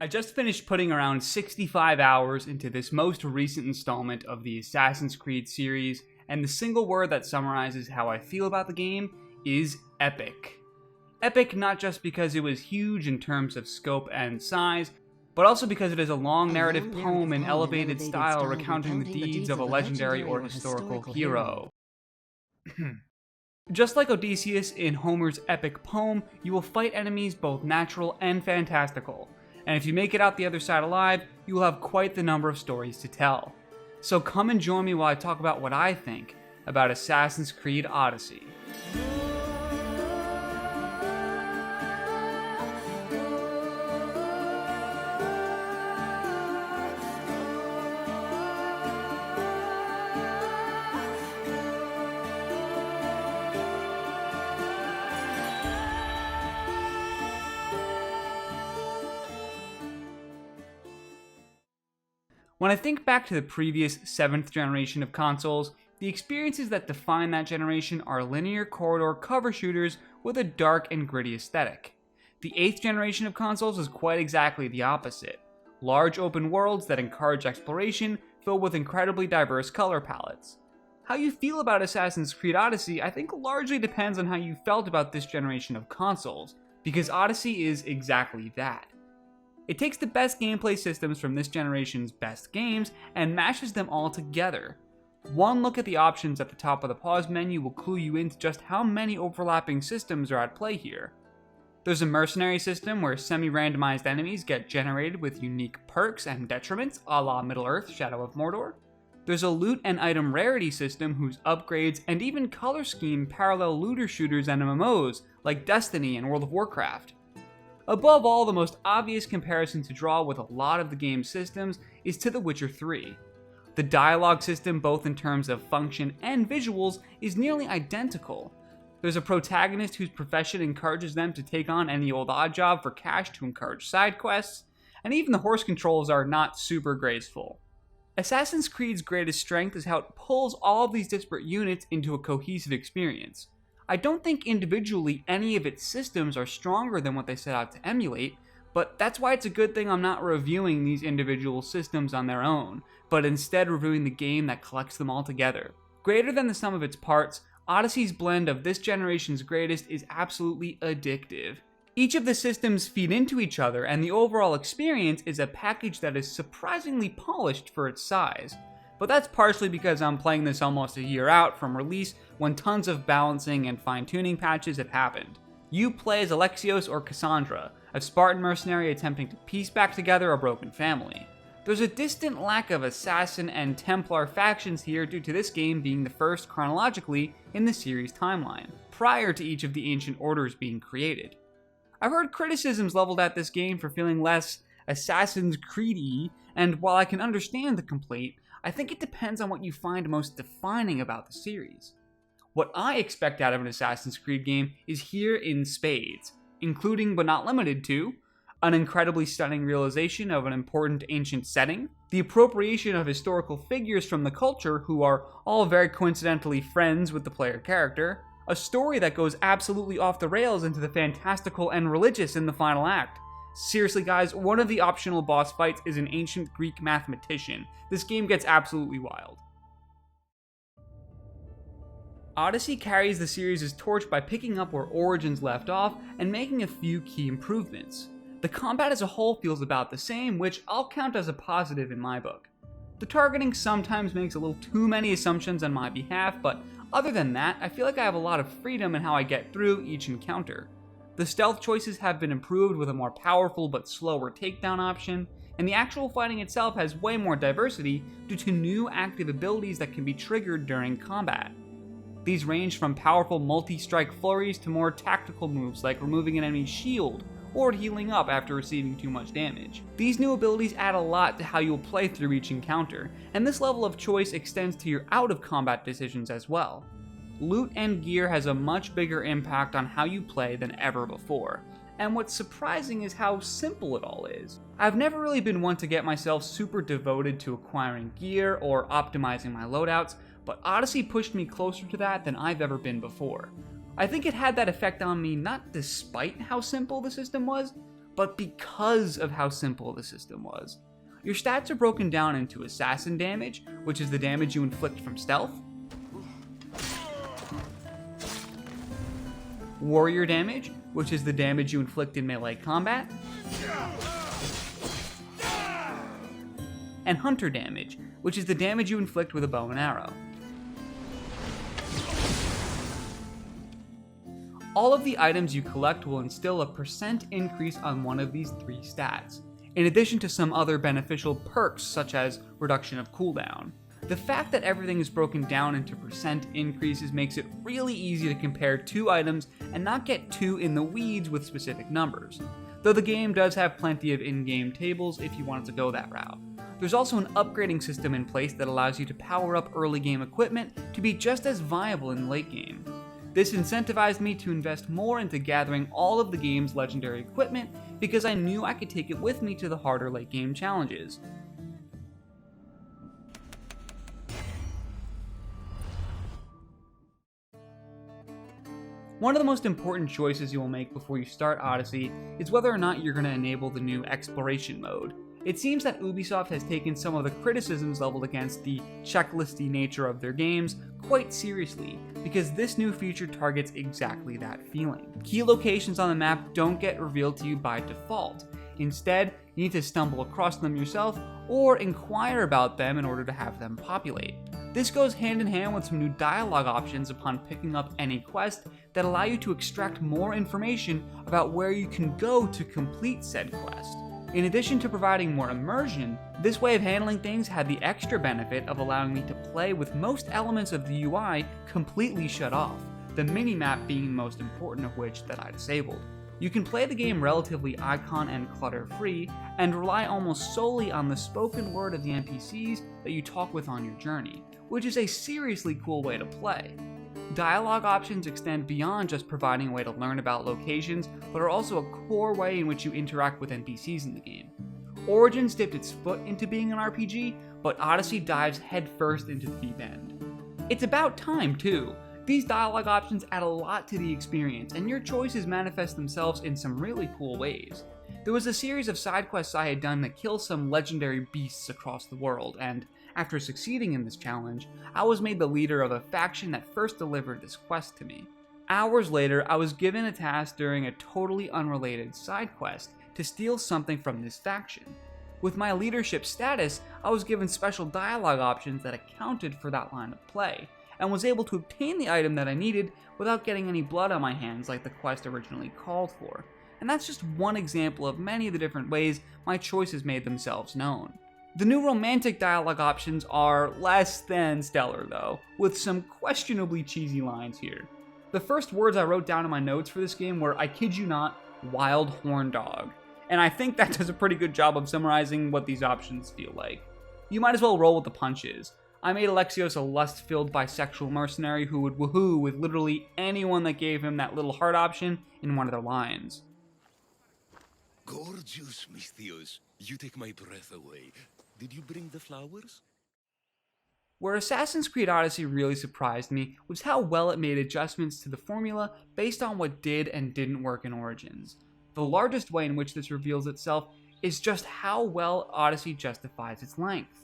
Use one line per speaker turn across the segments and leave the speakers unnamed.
I just finished putting around 65 hours into this most recent installment of the Assassin's Creed series, and the single word that summarizes how I feel about the game is epic. Epic not just because it was huge in terms of scope and size, but also because it is a long narrative poem in elevated style recounting the deeds of a legendary or historical hero. Just like Odysseus in Homer's epic poem, you will fight enemies both natural and fantastical, and if you make it out the other side alive, you will have quite the number of stories to tell. So come and join me while I talk about what I think about Assassin's Creed Odyssey. When I think back to the previous 7th generation of consoles, the experiences that define that generation are linear corridor cover shooters with a dark and gritty aesthetic. The 8th generation of consoles is quite exactly the opposite. Large open worlds that encourage exploration filled with incredibly diverse color palettes. How you feel about Assassin's Creed Odyssey I think largely depends on how you felt about this generation of consoles, because Odyssey is exactly that. It takes the best gameplay systems from this generation's best games and mashes them all together. One look at the options at the top of the pause menu will clue you into just how many overlapping systems are at play here. There's a mercenary system where semi-randomized enemies get generated with unique perks and detriments a la Middle-earth: Shadow of Mordor. There's a loot and item rarity system whose upgrades and even color scheme parallel looter shooters and MMOs like Destiny and World of Warcraft. Above all, the most obvious comparison to draw with a lot of the game's systems is to The Witcher 3. The dialogue system, both in terms of function and visuals, is nearly identical. There's a protagonist whose profession encourages them to take on any old odd job for cash to encourage side quests, and even the horse controls are not super graceful. Assassin's Creed's greatest strength is how it pulls all of these disparate units into a cohesive experience. I don't think individually any of its systems are stronger than what they set out to emulate, but that's why it's a good thing I'm not reviewing these individual systems on their own, but instead reviewing the game that collects them all together. Greater than the sum of its parts, Odyssey's blend of this generation's greatest is absolutely addictive. Each of the systems feed into each other, and the overall experience is a package that is surprisingly polished for its size. But that's partially because I'm playing this almost a year out from release when tons of balancing and fine-tuning patches have happened. You play as Alexios or Cassandra, a Spartan mercenary attempting to piece back together a broken family. There's a distant lack of Assassin and Templar factions here due to this game being the first chronologically in the series timeline, prior to each of the ancient orders being created. I've heard criticisms leveled at this game for feeling less Assassin's Creed-y, and while I can understand the complaint, I think it depends on what you find most defining about the series. What I expect out of an Assassin's Creed game is here in spades, including but not limited to an incredibly stunning realization of an important ancient setting, the appropriation of historical figures from the culture who are all very coincidentally friends with the player character, a story that goes absolutely off the rails into the fantastical and religious in the final act. Seriously guys, one of the optional boss fights is an ancient Greek mathematician. This game gets absolutely wild. Odyssey carries the series' torch by picking up where Origins left off and making a few key improvements. The combat as a whole feels about the same, which I'll count as a positive in my book. The targeting sometimes makes a little too many assumptions on my behalf, but other than that, I feel like I have a lot of freedom in how I get through each encounter. The stealth choices have been improved with a more powerful but slower takedown option, and the actual fighting itself has way more diversity due to new active abilities that can be triggered during combat. These range from powerful multi-strike flurries to more tactical moves like removing an enemy's shield or healing up after receiving too much damage. These new abilities add a lot to how you'll play through each encounter, and this level of choice extends to your out-of-combat decisions as well. Loot and gear has a much bigger impact on how you play than ever before, and what's surprising is how simple it all is. I've never really been one to get myself super devoted to acquiring gear or optimizing my loadouts, but Odyssey pushed me closer to that than I've ever been before. I think it had that effect on me not despite how simple the system was, but because of how simple the system was. Your stats are broken down into assassin damage, which is the damage you inflict from stealth, warrior damage, which is the damage you inflict in melee combat, and hunter damage, which is the damage you inflict with a bow and arrow. All of the items you collect will instill a % increase on one of these 3 stats, in addition to some other beneficial perks such as reduction of cooldown. The fact that everything is broken down into % increases makes it really easy to compare 2 items and not get too in the weeds with specific numbers, though the game does have plenty of in-game tables if you wanted to go that route. There's also an upgrading system in place that allows you to power up early game equipment to be just as viable in the late game. This incentivized me to invest more into gathering all of the game's legendary equipment because I knew I could take it with me to the harder late game challenges. One of the most important choices you will make before you start Odyssey is whether or not you're going to enable the new exploration mode. It seems that Ubisoft has taken some of the criticisms leveled against the checklisty nature of their games quite seriously, because this new feature targets exactly that feeling. Key locations on the map don't get revealed to you by default. Instead, you need to stumble across them yourself or inquire about them in order to have them populate. This goes hand in hand with some new dialogue options upon picking up any quest that allow you to extract more information about where you can go to complete said quest. In addition to providing more immersion, this way of handling things had the extra benefit of allowing me to play with most elements of the UI completely shut off, the minimap being the most important of which that I disabled. You can play the game relatively icon and clutter free, and rely almost solely on the spoken word of the NPCs that you talk with on your journey, which is a seriously cool way to play. Dialogue options extend beyond just providing a way to learn about locations, but are also a core way in which you interact with NPCs in the game. Origins dipped its foot into being an RPG, but Odyssey dives headfirst into the deep end. It's about time, too. These dialogue options add a lot to the experience, and your choices manifest themselves in some really cool ways. There was a series of side quests I had done that kill some legendary beasts across the world, and after succeeding in this challenge, I was made the leader of a faction that first delivered this quest to me. Hours later, I was given a task during a totally unrelated side quest to steal something from this faction. With my leadership status, I was given special dialogue options that accounted for that line of play, and was able to obtain the item that I needed without getting any blood on my hands like the quest originally called for. And that's just one example of many of the different ways my choices made themselves known. The new romantic dialogue options are less than stellar though, with some questionably cheesy lines here. The first words I wrote down in my notes for this game were, I kid you not, wild horn dog. And I think that does a pretty good job of summarizing what these options feel like. You might as well roll with the punches. I made Alexios a lust-filled bisexual mercenary who would woohoo with literally anyone that gave him that little heart option in one of their lines.
Gorgeous, Misthios. You take my breath away. Did you bring the flowers?
Where Assassin's Creed Odyssey really surprised me was how well it made adjustments to the formula based on what did and didn't work in Origins. The largest way in which this reveals itself is just how well Odyssey justifies its length.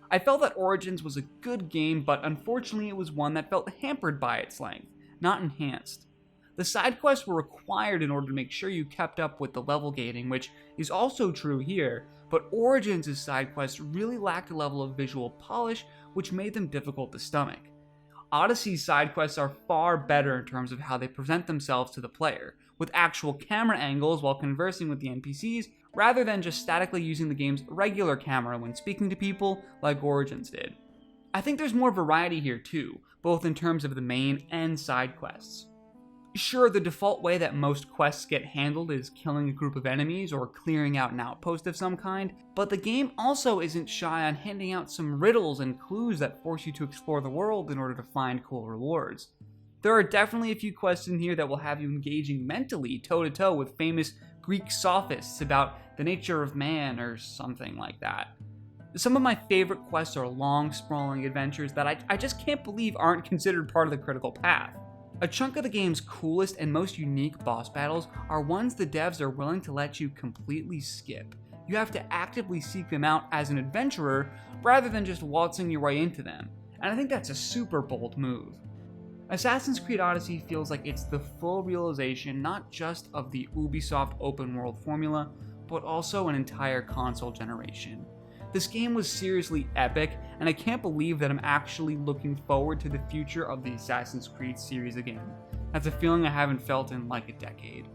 I felt that Origins was a good game, but unfortunately it was one that felt hampered by its length, not enhanced. The side quests were required in order to make sure you kept up with the level gating, which is also true here, but Origins' side quests really lacked a level of visual polish, which made them difficult to stomach. Odyssey's side quests are far better in terms of how they present themselves to the player, with actual camera angles while conversing with the NPCs, rather than just statically using the game's regular camera when speaking to people like Origins did. I think there's more variety here too, both in terms of the main and side quests. Sure, the default way that most quests get handled is killing a group of enemies or clearing out an outpost of some kind, but the game also isn't shy on handing out some riddles and clues that force you to explore the world in order to find cool rewards. There are definitely a few quests in here that will have you engaging mentally toe-to-toe with famous Greek sophists about the nature of man or something like that. Some of my favorite quests are long, sprawling adventures that I just can't believe aren't considered part of the critical path. A chunk of the game's coolest and most unique boss battles are ones the devs are willing to let you completely skip. You have to actively seek them out as an adventurer rather than just waltzing your way into them, and I think that's a super bold move. Assassin's Creed Odyssey feels like it's the full realization not just of the Ubisoft open world formula, but also an entire console generation. This game was seriously epic, and I can't believe that I'm actually looking forward to the future of the Assassin's Creed series again. That's a feeling I haven't felt in like a decade.